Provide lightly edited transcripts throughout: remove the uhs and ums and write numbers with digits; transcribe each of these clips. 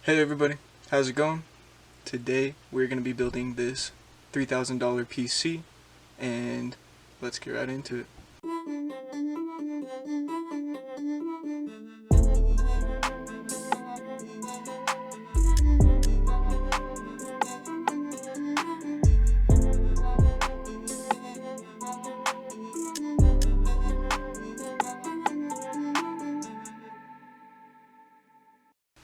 Hey everybody, how's it going? Today we're going to be building this $3,000 PC and let's get right into it.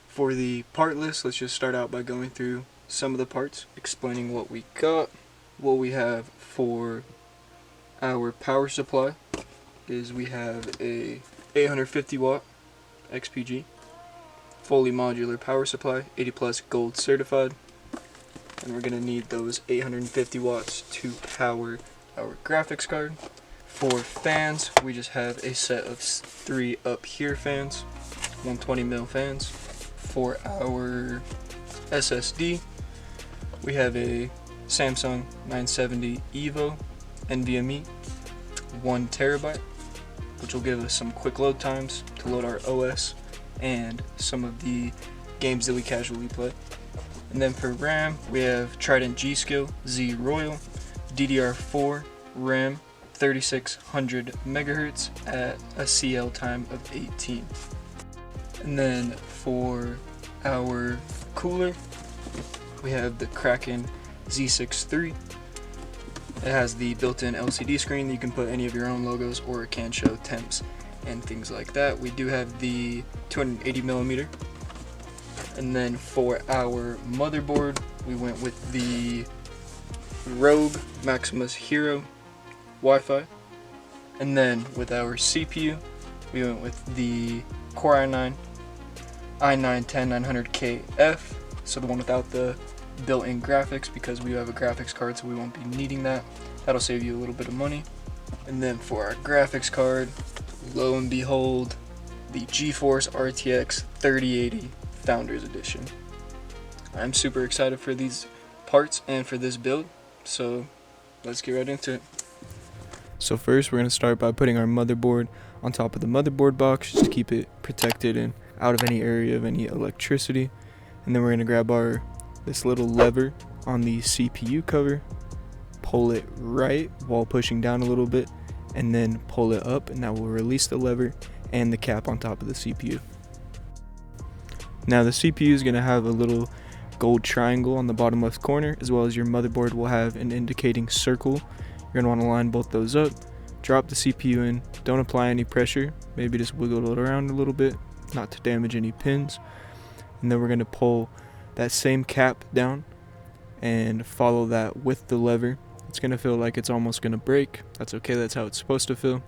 For the part list, let's just start out by going through some of the parts, explaining what we got. What we have for our power supply is we have a 850 watt XPG, fully modular power supply, 80 plus gold certified, and we're going to need those 850 watts to power our graphics card. For fans, we just have a set of 3 up here fans, 120mm fans. For our SSD, we have a Samsung 970 EVO NVMe 1 terabyte, which will give us some quick load times to load our OS and some of the games that we casually play. And then for RAM, we have Trident G-Skill Z Royal DDR4 RAM 3600 megahertz at a CL time of 18. And then for our cooler, we have the KRAKEN Z63. It has the built-in LCD screen. You can put any of your own logos, or it can show temps and things like that. We do have the 280mm. And then for our motherboard, we went with the Rogue MAXIMUS Hero Wi-Fi. And then with our CPU, we went with the Core i9-10900KF, so the one without the built-in graphics, because we have a graphics card, so we won't be needing that. That'll save you a little bit of money. And then for our graphics card, lo and behold, the GeForce RTX 3080 Founders Edition. I'm super excited for these parts and for this build, so let's get right into it. So first, we're going to start by putting our motherboard on top of the motherboard box, just to keep it protected and out of any area of any electricity. And then we're going to grab this little lever on the CPU cover, pull it right while pushing down a little bit, and then pull it up, and that will release the lever and the cap on top of the CPU. Now the CPU is going to have a little gold triangle on the bottom left corner, as well as your motherboard will have an indicating circle. You're going to want to line both those up, drop the CPU in, don't apply any pressure, maybe just wiggle it around a little bit, not to damage any pins. And then we're going to pull that same cap down and follow that with the lever. It's going to feel like it's almost going to break. That's okay, that's how it's supposed to feel.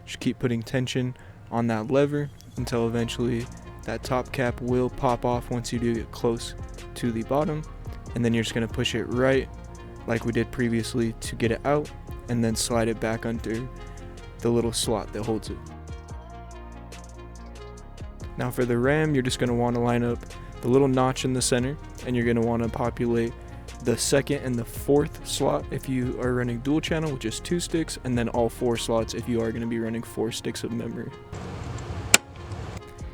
Just keep putting tension on that lever until eventually that top cap will pop off once you do get close to the bottom. And then you're just going to push it right like we did previously to get it out, and then slide it back under the little slot that holds it. Now for the RAM, you're just going to want to line up the little notch in the center, and you're going to want to populate the second and the fourth slot if you are running dual channel, which is 2 sticks, and then all 4 slots if you are going to be running 4 sticks of memory.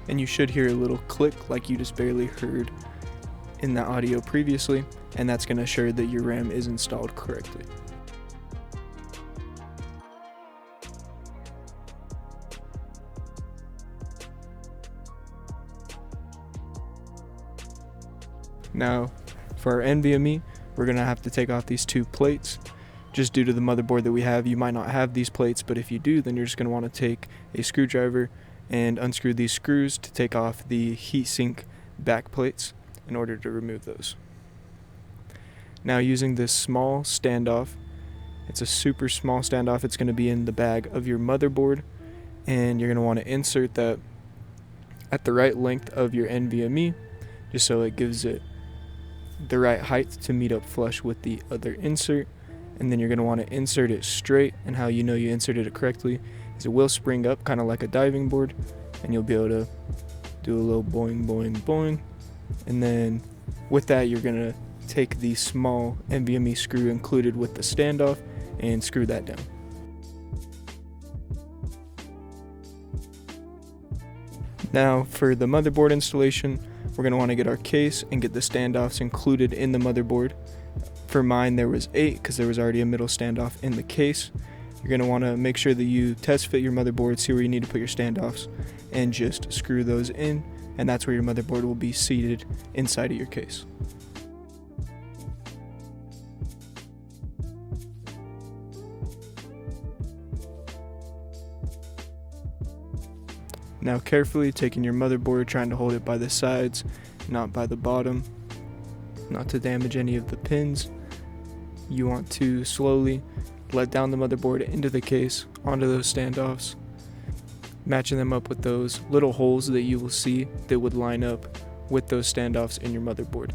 And you should hear a little click like you just barely heard in the audio previously, and that's going to assure that your RAM is installed correctly. Now, for our NVMe, we're going to have to take off these 2 plates. Just due to the motherboard that we have, you might not have these plates, but if you do, then you're just going to want to take a screwdriver and unscrew these screws to take off the heatsink back plates in order to remove those. Now, using this small standoff, it's a super small standoff, it's going to be in the bag of your motherboard, and you're going to want to insert that at the right length of your NVMe, just so it gives it the right height to meet up flush with the other insert. And then you're going to want to insert it straight, and how you know you inserted it correctly is it will spring up kind of like a diving board, and you'll be able to do a little boing boing boing. And then with that, you're going to take the small NVMe screw included with the standoff and screw that down. Now for the motherboard installation, we're going to want to get our case and get the standoffs included in the motherboard. For mine there was 8 because there was already a middle standoff in the case. You're going to want to make sure that you test fit your motherboard, see where you need to put your standoffs, and just screw those in, and that's where your motherboard will be seated inside of your case. Now carefully taking your motherboard, trying to hold it by the sides, not by the bottom, not to damage any of the pins. You want to slowly let down the motherboard into the case, onto those standoffs, matching them up with those little holes that you will see that would line up with those standoffs in your motherboard.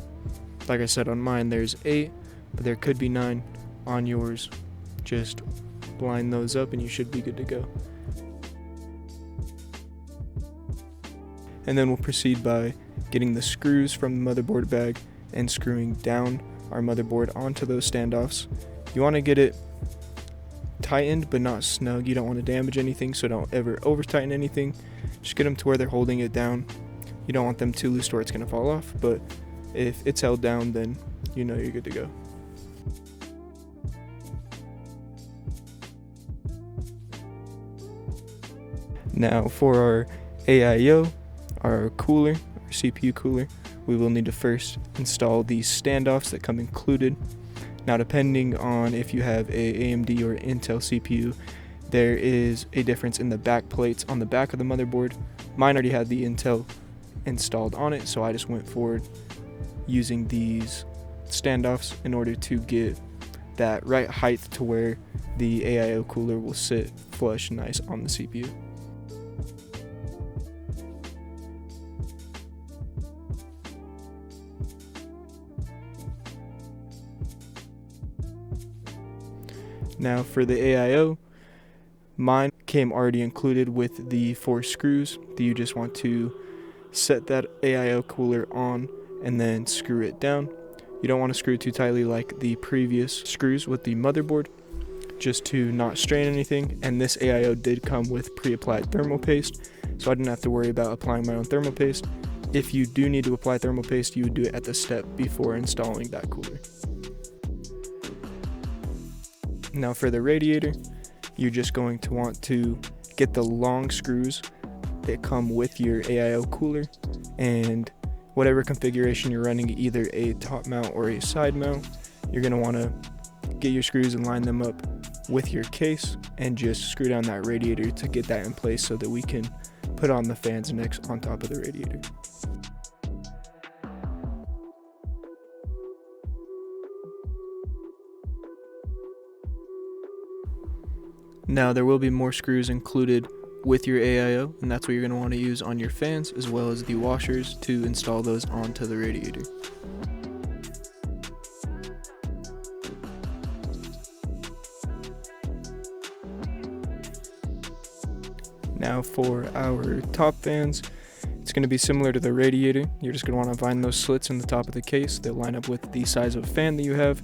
Like I said, on mine there's 8, but there could be 9 on yours. Just line those up and you should be good to go. And then we'll proceed by getting the screws from the motherboard bag and screwing down our motherboard onto those standoffs. You want to get it tightened but not snug. You don't want to damage anything, so don't ever over tighten anything. Just get them to where they're holding it down. You don't want them too loose to where it's going to fall off, but if it's held down, then you know you're good to go. Now for our AIO, our cooler, our CPU cooler, we will need to first install these standoffs that come included. Now depending on if you have a AMD or Intel CPU, there is a difference in the back plates on the back of the motherboard. Mine already had the Intel installed on it, so I just went forward using these standoffs in order to get that right height to where the AIO cooler will sit flush nice on the CPU. Now for the AIO, mine came already included with the 4 screws that you just want to set that AIO cooler on and then screw it down. You don't want to screw too tightly like the previous screws with the motherboard, just to not strain anything. And this AIO did come with pre-applied thermal paste, so I didn't have to worry about applying my own thermal paste. If you do need to apply thermal paste, you would do it at the step before installing that cooler. Now for the radiator, you're just going to want to get the long screws that come with your AIO cooler, and whatever configuration you're running, either a top mount or a side mount, you're going to want to get your screws and line them up with your case and just screw down that radiator to get that in place so that we can put on the fans next on top of the radiator. Now there will be more screws included with your AIO, and that's what you're going to want to use on your fans, as well as the washers to install those onto the radiator. Now for our top fans, it's going to be similar to the radiator. You're just going to want to find those slits in the top of the case that line up with the size of fan that you have.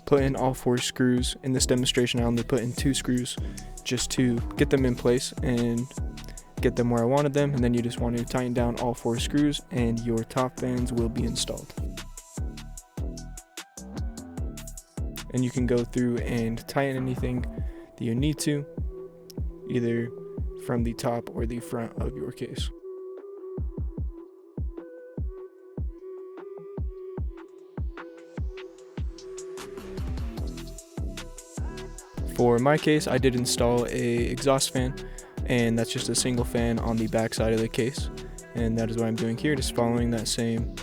Put in all 4 screws. In this demonstration I only put in 2 screws just to get them in place and get them where I wanted them, and then you just want to tighten down all 4 screws and your top fans will be installed. And you can go through and tighten anything that you need to, either from the top or the front of your case. For my case, I did install a exhaust fan, and that's just a single fan on the back side of the case, and that is what I'm doing here, just following that same,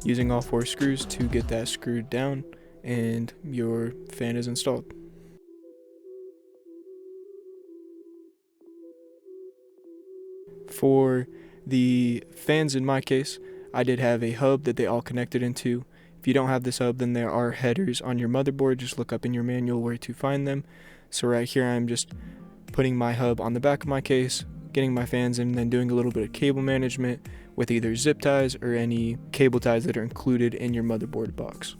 using all 4 screws to get that screwed down, and your fan is installed. For the fans in my case, I did have a hub that they all connected into. If you don't have this hub, then there are headers on your motherboard. Just look up in your manual where to find them. So right here I'm just putting my hub on the back of my case, getting my fans in, and then doing a little bit of cable management with either zip ties or any cable ties that are included in your motherboard box.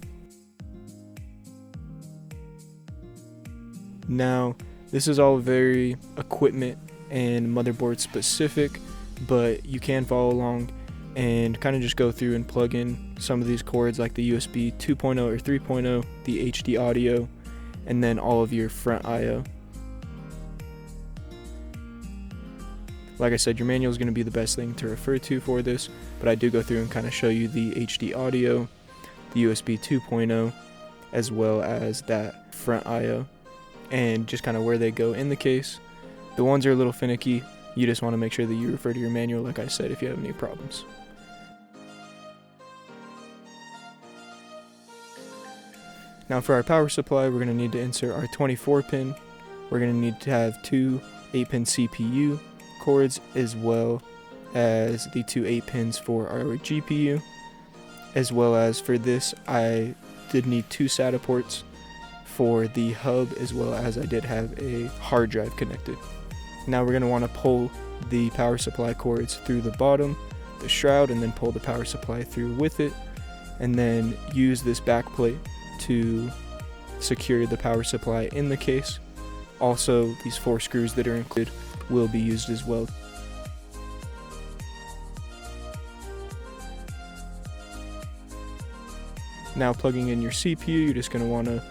Now, this is all very equipment and motherboard specific, but you can follow along and kind of just go through and plug in some of these cords like the USB 2.0 or 3.0, the HD audio, and then all of your front IO. Like I said, your manual is going to be the best thing to refer to for this, but I do go through and kind of show you the HD audio, the USB 2.0, as well as that front IO, and just kind of where they go in the case. The ones are a little finicky. You just want to make sure that you refer to your manual, like I said, if you have any problems. Now for our power supply, we're going to need to insert our 24 pin. We're going to need to have two 8-pin CPU cords, as well as the two 8 pins for our GPU, as well as for this I did need two SATA ports for the hub, as well as I did have a hard drive connected. Now we're going to want to pull the power supply cords through the bottom, the shroud, and then pull the power supply through with it, and then use this back plate to secure the power supply in the case. Also, these 4 screws that are included will be used as well. Now plugging in your CPU, you're just going to want to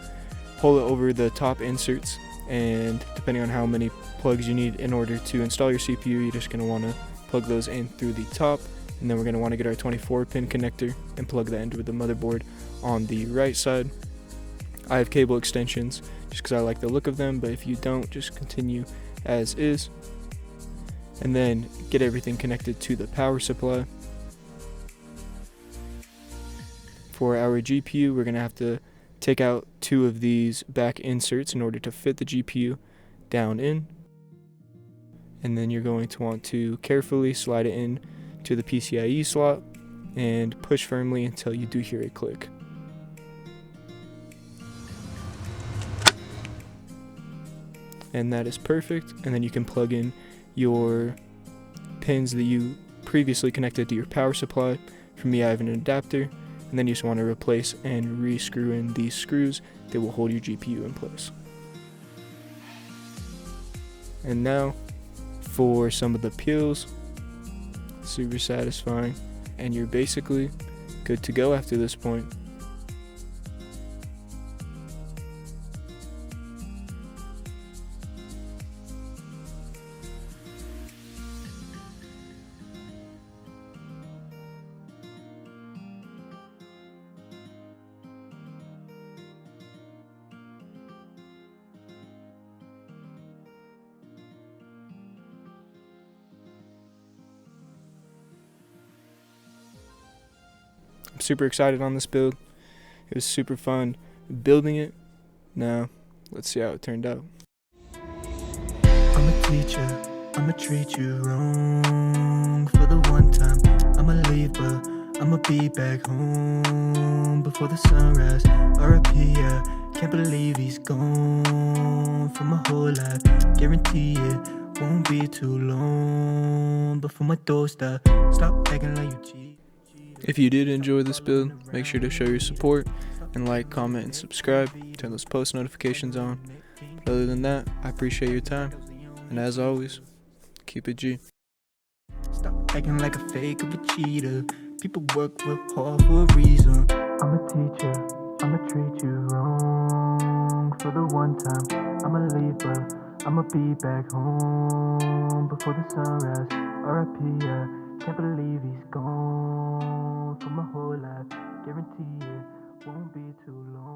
pull it over the top inserts, and depending on how many plugs you need in order to install your CPU, you're just going to want to plug those in through the top, and then we're going to want to get our 24 pin connector and plug that into the motherboard on the right side. I have cable extensions just because I like the look of them, but if you don't, just continue as is. And then get everything connected to the power supply. For our GPU, we're going to have to take out 2 of these back inserts in order to fit the GPU down in. And then you're going to want to carefully slide it in to the PCIe slot and push firmly until you do hear a click. And that is perfect. And then you can plug in your pins that you previously connected to your power supply. For me, I have an adapter, and then you just want to replace and re-screw in these screws that will hold your GPU in place. And now for some of the peels. Super satisfying, and you're basically good to go after this point. I'm super excited on this build. It was super fun building it. Now, let's see how it turned out. I'm a teacher, I'ma treat you wrong for the one time. I'ma leave, but I'ma be back home before the sunrise. R.I.P. yeah, can't believe he's gone for my whole life. Guarantee it won't be too long before my doorstep. Stop acting like you cheat. If you did enjoy this build, make sure to show your support and like, comment, and subscribe. Turn those post notifications on. But other than that, I appreciate your time. And as always, keep it G. Stop acting like a fake of a cheater. People work real hard for a reason. I'm a teacher, I'ma treat you wrong for the one time. I'ma leave, but I'ma be back home before the sunrise. R.I.P. yeah, can't believe he's gone for my whole life. Guarantee it won't be too long.